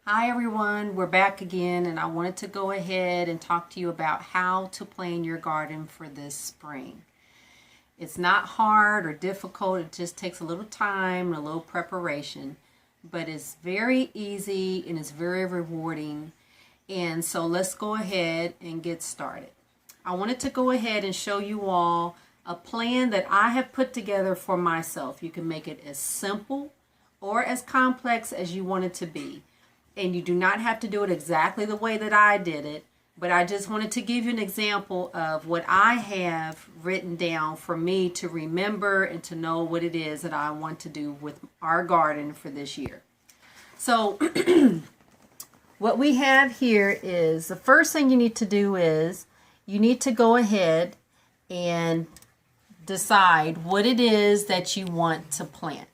Hi everyone, we're back again and I wanted to go ahead and talk to you about how to plan your garden for this spring. It's not hard or difficult, it just takes a little time and a little preparation, but it's very easy and it's very rewarding. And so let's go ahead and get started. I wanted to go ahead and show you all a plan that I have put together for myself. You can make it as simple or as complex as you want it to be. And you do not have to do it exactly the way that I did it, but I just wanted to give you an example of what I have written down for me to remember and to know what it is that I want to do with our garden for this year. So what we have here is the first thing you need to do is you need to go ahead and decide what it is that you want to plant.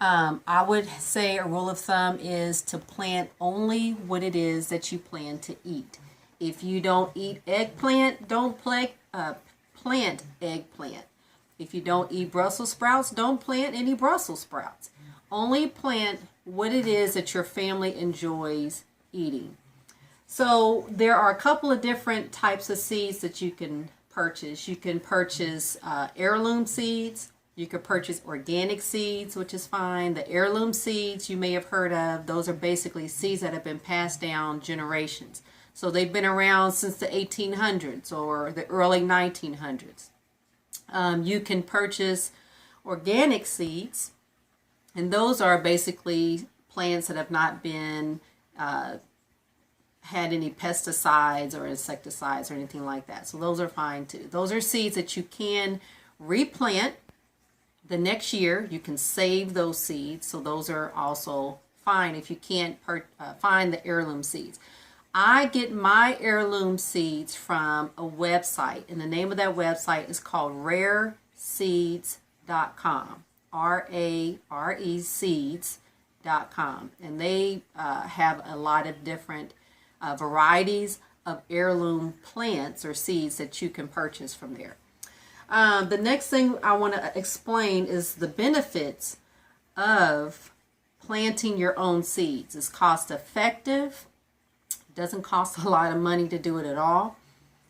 I would say a rule of thumb is to plant only what it is that you plan to eat. If you don't eat eggplant, don't plant eggplant. If you don't eat Brussels sprouts, don't plant any Brussels sprouts. Only plant what it is that your family enjoys eating. So there are a couple of different types of seeds that you can purchase. You can purchase heirloom seeds. You could purchase organic seeds, which is fine. The heirloom seeds you may have heard of, those are basically seeds that have been passed down generations. So they've been around since the 1800s or the early 1900s. You can purchase organic seeds, and those are basically plants that have not been had any pesticides or insecticides or anything like that. So those are fine too. Those are seeds that you can replant the next year. You can save those seeds, so those are also fine if you can't find the heirloom seeds. I get my heirloom seeds from a website, and the name of that website is called rareseeds.com, R-A-R-E seeds.com, and they have a lot of different varieties of heirloom plants or seeds that you can purchase from there. The next thing I want to explain is the benefits of planting your own seeds. It's cost effective. It doesn't cost a lot of money to do it at all.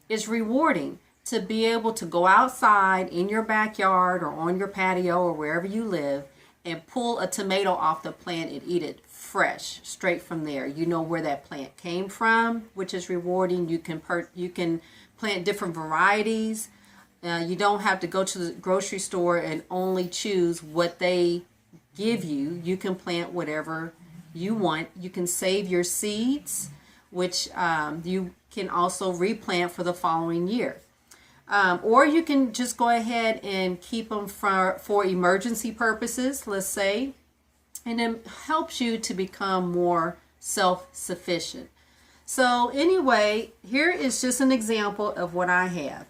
It's rewarding to be able to go outside in your backyard or on your patio or wherever you live and pull a tomato off the plant and eat it fresh, straight from there. You know where that plant came from, which is rewarding. You can plant different varieties. You don't have to go to the grocery store and only choose what they give you. You can plant whatever you want. You can save your seeds, which you can also replant for the following year. Or you can just go ahead and keep them for emergency purposes, let's say, and it helps you to become more self-sufficient. So anyway, here is just an example of what I have.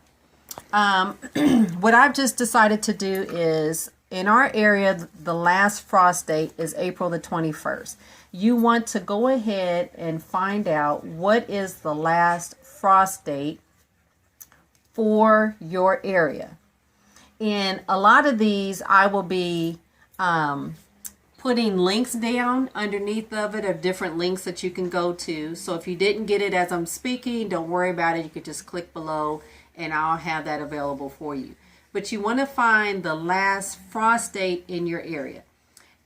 What I've just decided to do is, in our area, the last frost date is April the 21st. You want to go ahead and find out what is the last frost date for your area. And a lot of these I will be putting links down underneath of it, of different links that you can go to. So if you didn't get it as I'm speaking, don't worry about it. You could just click below and I'll have that available for you. But you want to find the last frost date in your area.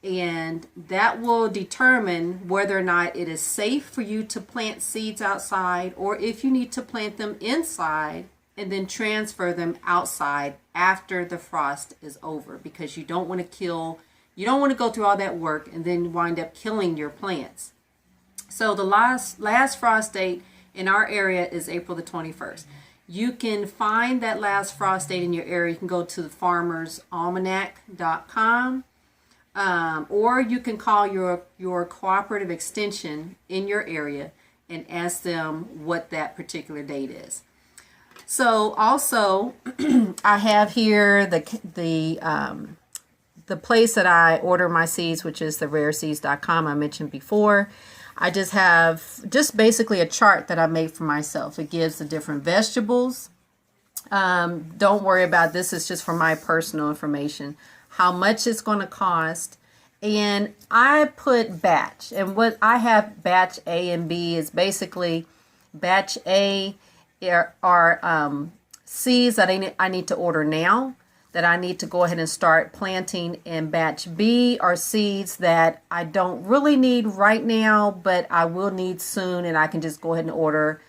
And that will determine whether or not it is safe for you to plant seeds outside, or if you need to plant them inside and then transfer them outside after the frost is over, because you don't want to go through all that work and then wind up killing your plants. So the last frost date in our area is April the 21st. You can find that last frost date in your area. You can go to the farmersalmanac.com, or you can call your cooperative extension in your area and ask them what that particular date is. So also, I have here the place that I order my seeds, which is the rareseeds.com I mentioned before. I just have basically a chart that I made for myself. It gives the different vegetables. Don't worry about this. It's just for my personal information. How much it's going to cost And I put batch, and what I have batch A and B is basically batch A are seeds that I need to order now, that I need to go ahead and start planting, and batch B are seeds that I don't really need right now, but I will need soon, and I can just go ahead and order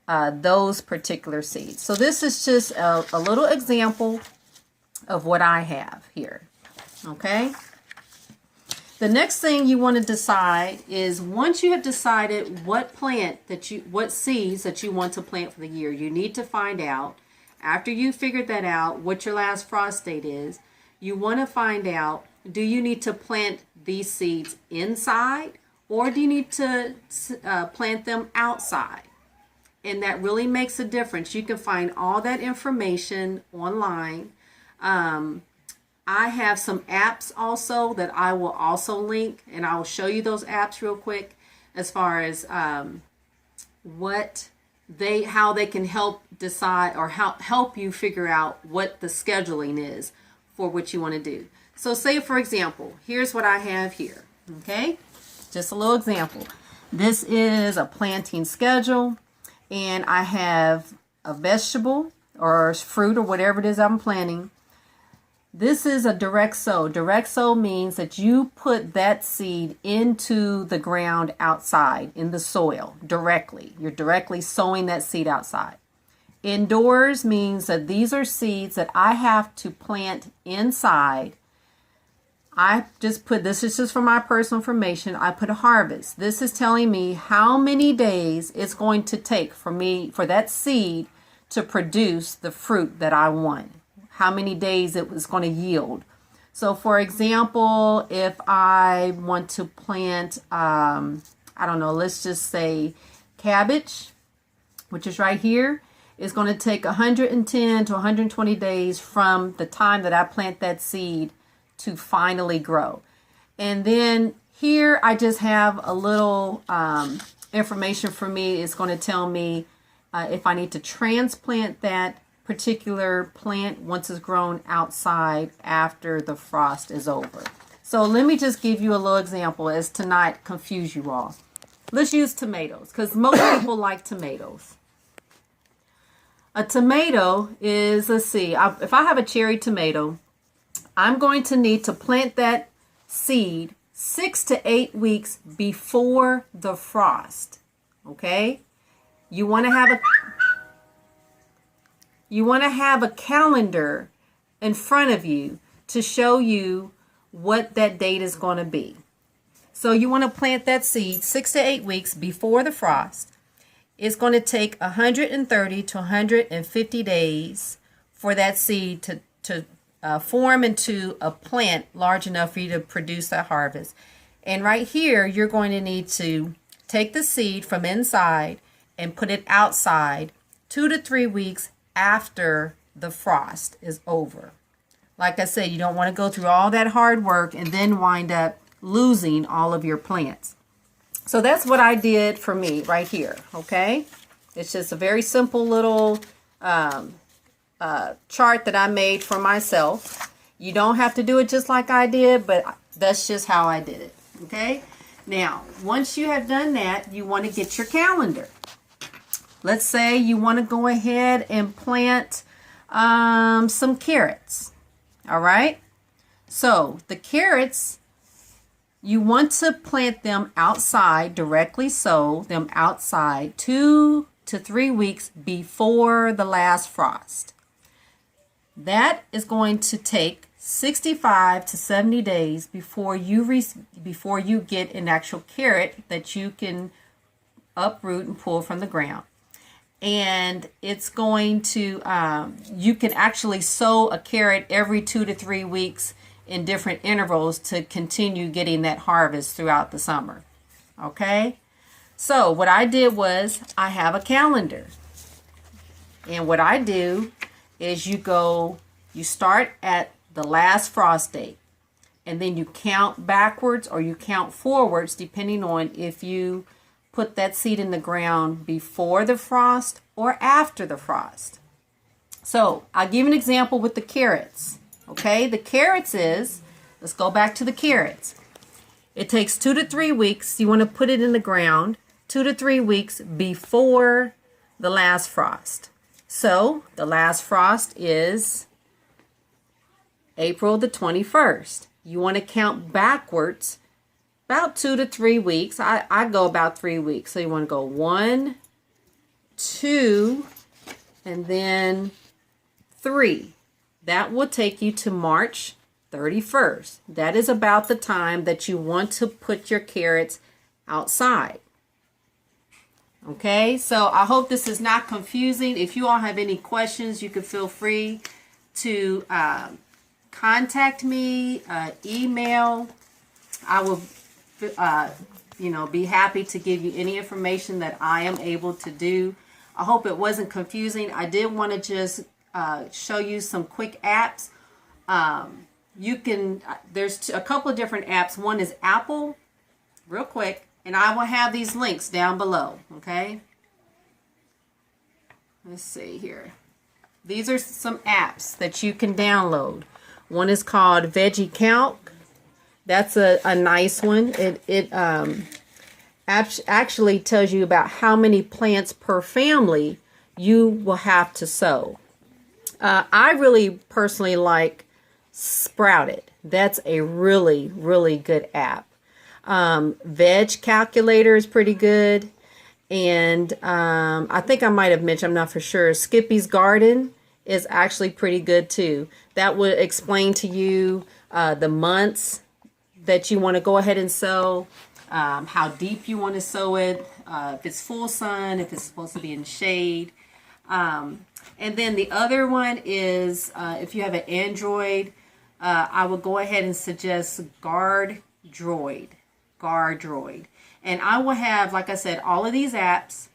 those particular seeds. So this is just a little example of what I have here. Okay. The next thing you want to decide is, once you have decided what seeds that you want to plant for the year, you need to find out, after you figured that out, what your last frost date is. You want to find out, do you need to plant these seeds inside, or do you need to plant them outside? And that really makes a difference. You can find all that information online. I have some apps also that I will also link, and I will show you those apps real quick as far as how they can help decide, or help you figure out what the scheduling is for what you want to do. So say, for example, here's what I have here. Okay, just a little example. This is a planting schedule, and I have a vegetable or fruit or whatever it is I'm planting. This is a direct sow. Direct sow means that you put that seed into the ground outside in the soil directly. You're directly sowing that seed outside. Indoors means that these are seeds that I have to plant inside. I just put, this is just for my personal information, I put a harvest. This is telling me how many days it's going to take for that seed to produce the fruit that I want. How many days it was going to yield. So for example, if I want to plant, I don't know, let's just say cabbage, which is right here, is going to take 110 to 120 days from the time that I plant that seed to finally grow. And then here I just have a little information for me. It's going to tell me if I need to transplant that particular plant once it's grown outside after the frost is over. So let me just give you a little example as to not confuse you all. Let's use tomatoes, because most people like tomatoes. A tomato is, let's see, if I have a cherry tomato, I'm going to need to plant that seed 6 to 8 weeks before the frost. Okay? You want to have a calendar in front of you to show you what that date is going to be. So you want to plant that seed 6 to 8 weeks before the frost. It's going to take 130 to 150 days for that seed to form into a plant large enough for you to produce that harvest. And right here, you're going to need to take the seed from inside and put it outside 2 to 3 weeks after the frost is over. Like I said, you don't want to go through all that hard work and then wind up losing all of your plants. So that's what I did for me right here. Okay, it's just a very simple little chart that I made for myself. You don't have to do it just like I did, but that's just how I did it. Okay, now once you have done that, you want to get your calendar. Let's say you want to go ahead and plant some carrots. All right, so the carrots, you want to plant them outside, directly sow them outside 2 to 3 weeks before the last frost. That is going to take 65 to 70 days before you get an actual carrot that you can uproot and pull from the ground. And it's going to, you can actually sow a carrot every 2 to 3 weeks in different intervals to continue getting that harvest throughout the summer. Okay, so what I did was I have a calendar, and what I do is you start at the last frost date, and then you count backwards or you count forwards depending on if you put that seed in the ground before the frost or after the frost. So I'll give an example with the carrots. Okay, the carrots is, let's go back to the carrots. It takes 2 to 3 weeks. You want to put it in the ground 2 to 3 weeks before the last frost. So the last frost is April the 21st. You want to count backwards about 2 to 3 weeks. I go about 3 weeks. So you want to go 1, 2, and then 3. That will take you to March 31st. That is about the time that you want to put your carrots outside. Okay, so I hope this is not confusing. If you all have any questions, you can feel free to contact me, email. I will, be happy to give you any information that I am able to do. I hope it wasn't confusing. I did want to just show you some quick apps. There's a couple of different apps. One is Apple, real quick, and I will have these links down below, okay? Let's see here. These are some apps that you can download. One is called Veggie Calc. That's a nice one. It actually tells you about how many plants per family you will have to sow. I really personally like Sprouted. That's a really, really good app. Veg Calculator is pretty good. And I think I might have mentioned, I'm not for sure, SkippysGarden is actually pretty good too. That would explain to you the months that you want to go ahead and sow, how deep you want to sow it, if it's full sun, if it's supposed to be in shade. And then the other one is, if you have an Android, I would go ahead and suggest Gardroid. And I will have, like I said, all of these apps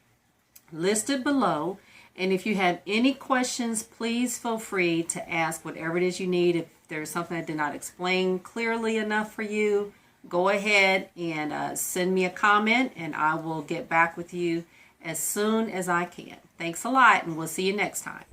listed below. And if you have any questions, please feel free to ask whatever it is you need. If there's something I did not explain clearly enough for you, go ahead and send me a comment, and I will get back with you as soon as I can. Thanks a lot, and we'll see you next time.